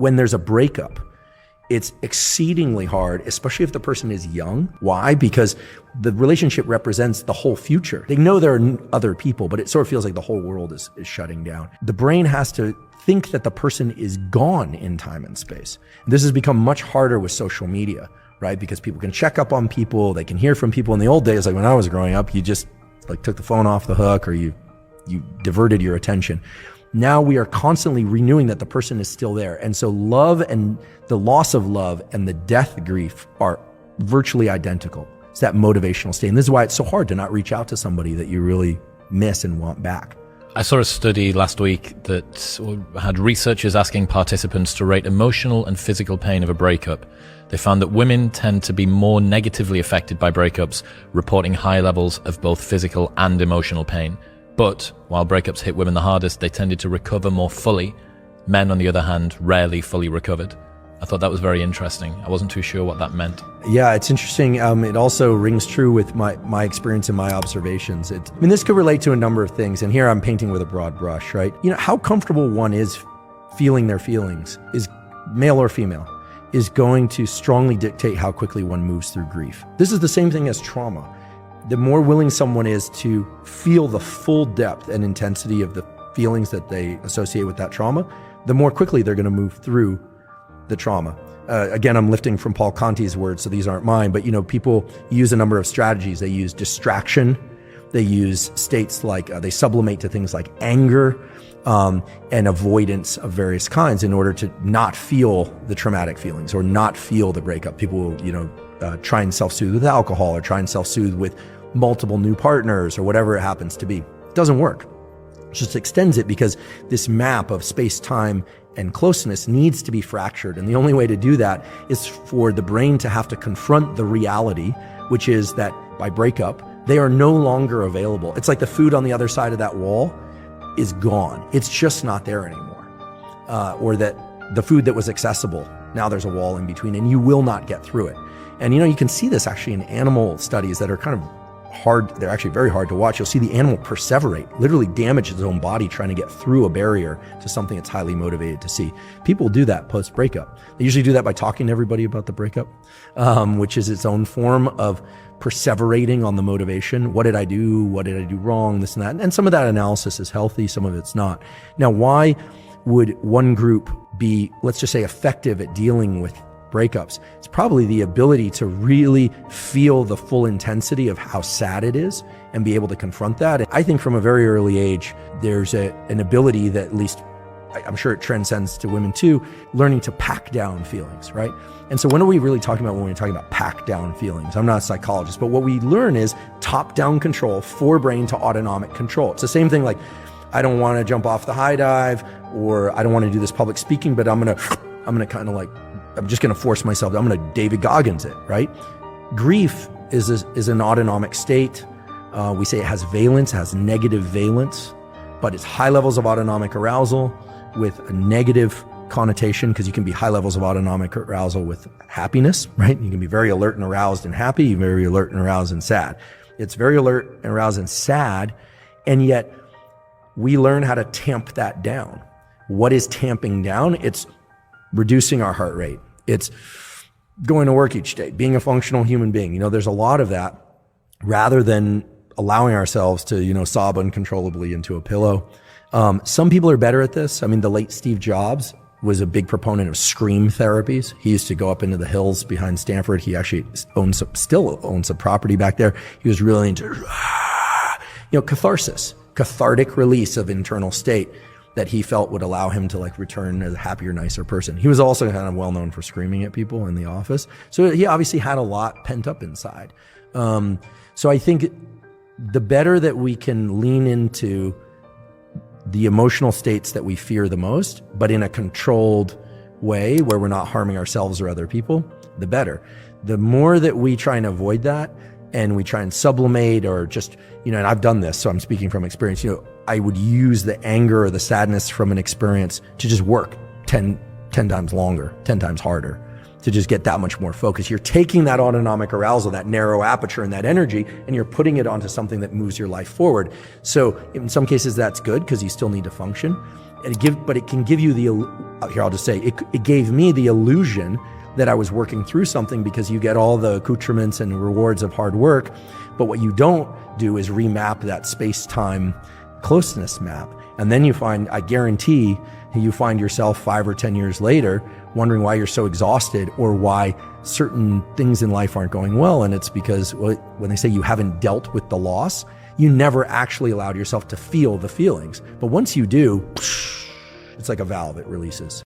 When there's a breakup, it's exceedingly hard, especially if the person is young. Why? Because the relationship represents the whole future. They know there are other people, but it sort of feels like the whole world is shutting down. The brain has to think that the person is gone in time and space. This has become much harder with social media, right? Because people can check up on people, they can hear from people. In the old days, like when I was growing up, you just like took the phone off the hook, or you diverted your attention. Now we are constantly renewing that the person is still there. And so love and the loss of love and the death grief are virtually identical. It's that motivational state. And this is why it's so hard to not reach out to somebody that you really miss and want back. I saw a study last week that had researchers asking participants to rate emotional and physical pain of a breakup. They found that women tend to be more negatively affected by breakups, reporting high levels of both physical and emotional pain. But while breakups hit women the hardest, they tended to recover more fully. Men, on the other hand, rarely fully recovered. I thought that was very interesting. I wasn't too sure what that meant. Yeah, it's interesting. It also rings true with my experience and my observations. This could relate to a number of things, and here I'm painting with a broad brush, right? How comfortable one is feeling their feelings, is male or female, is going to strongly dictate how quickly one moves through grief. This is the same thing as trauma. The more willing someone is to feel the full depth and intensity of the feelings that they associate with that trauma, the more quickly they're going to move through the trauma. Again, I'm lifting from Paul Conti's words, so these aren't mine, but people use a number of strategies. They use distraction. They use states like, they sublimate to things like anger and avoidance of various kinds in order to not feel the traumatic feelings or not feel the breakup. People will, try and self-soothe with alcohol or try and self-soothe with multiple new partners or whatever it happens to be. It doesn't work. It just extends it because this map of space, time, and closeness needs to be fractured. And the only way to do that is for the brain to have to confront the reality, which is that by breakup, they are no longer available. It's like the food on the other side of that wall is gone. It's just not there anymore. Or that the food that was accessible, now there's a wall in between and you will not get through it. And you can see this actually in animal studies that are kind of hard. They're actually very hard to watch. You'll see the animal perseverate, literally damage its own body trying to get through a barrier to something it's highly motivated to see. People do that post-breakup. They usually do that by talking to everybody about the breakup, which is its own form of perseverating on the motivation. What did I do? What did I do wrong? This and that. And some of that analysis is healthy. Some of it's not. Now, why would one group be, let's just say, effective at dealing with breakups? It's probably the ability to really feel the full intensity of how sad it is and be able to confront that. I think from a very early age, there's an ability that, at least I'm sure it transcends to women too, learning to pack down feelings, right? And so when are we really talking about when we're talking about pack down feelings? I'm not a psychologist, but what we learn is top-down control, forebrain to autonomic control. It's the same thing like, I don't want to jump off the high dive, or I don't want to do this public speaking, but I'm gonna kind of like, I'm just going to force myself. I'm going to David Goggins it, right? Grief is an autonomic state. We say it has valence, has negative valence, but it's high levels of autonomic arousal with a negative connotation, because you can be high levels of autonomic arousal with happiness, right? You can be very alert and aroused and happy, very alert and aroused and sad. It's very alert and aroused and sad, and yet we learn how to tamp that down. What is tamping down? It's reducing our heart rate. It's going to work each day, being a functional human being. There's a lot of that, rather than allowing ourselves to, sob uncontrollably into a pillow. Some people are better at this. The late Steve Jobs was a big proponent of scream therapies. He used to go up into the hills behind Stanford. He actually still owns a property back there. He was really into, catharsis, cathartic release of internal state that he felt would allow him to return as a happier, nicer person. He was also kind of well known for screaming at people in the office. So he obviously had a lot pent up inside. So I think the better that we can lean into the emotional states that we fear the most, but in a controlled way where we're not harming ourselves or other people, the better. The more that we try and avoid that, and we try and sublimate, or just, and I've done this, so I'm speaking from experience, I would use the anger or the sadness from an experience to just work 10 times longer, 10 times harder, to just get that much more focus. You're taking that autonomic arousal, that narrow aperture and that energy, and you're putting it onto something that moves your life forward. So in some cases that's good because you still need to function. but it can give you here I'll just say, it gave me the illusion that I was working through something because you get all the accoutrements and rewards of hard work. But what you don't do is remap that space-time closeness map. And then I guarantee you find yourself 5 or 10 years later wondering why you're so exhausted or why certain things in life aren't going well. And it's because when they say you haven't dealt with the loss, you never actually allowed yourself to feel the feelings. But once you do, it's like a valve, it releases.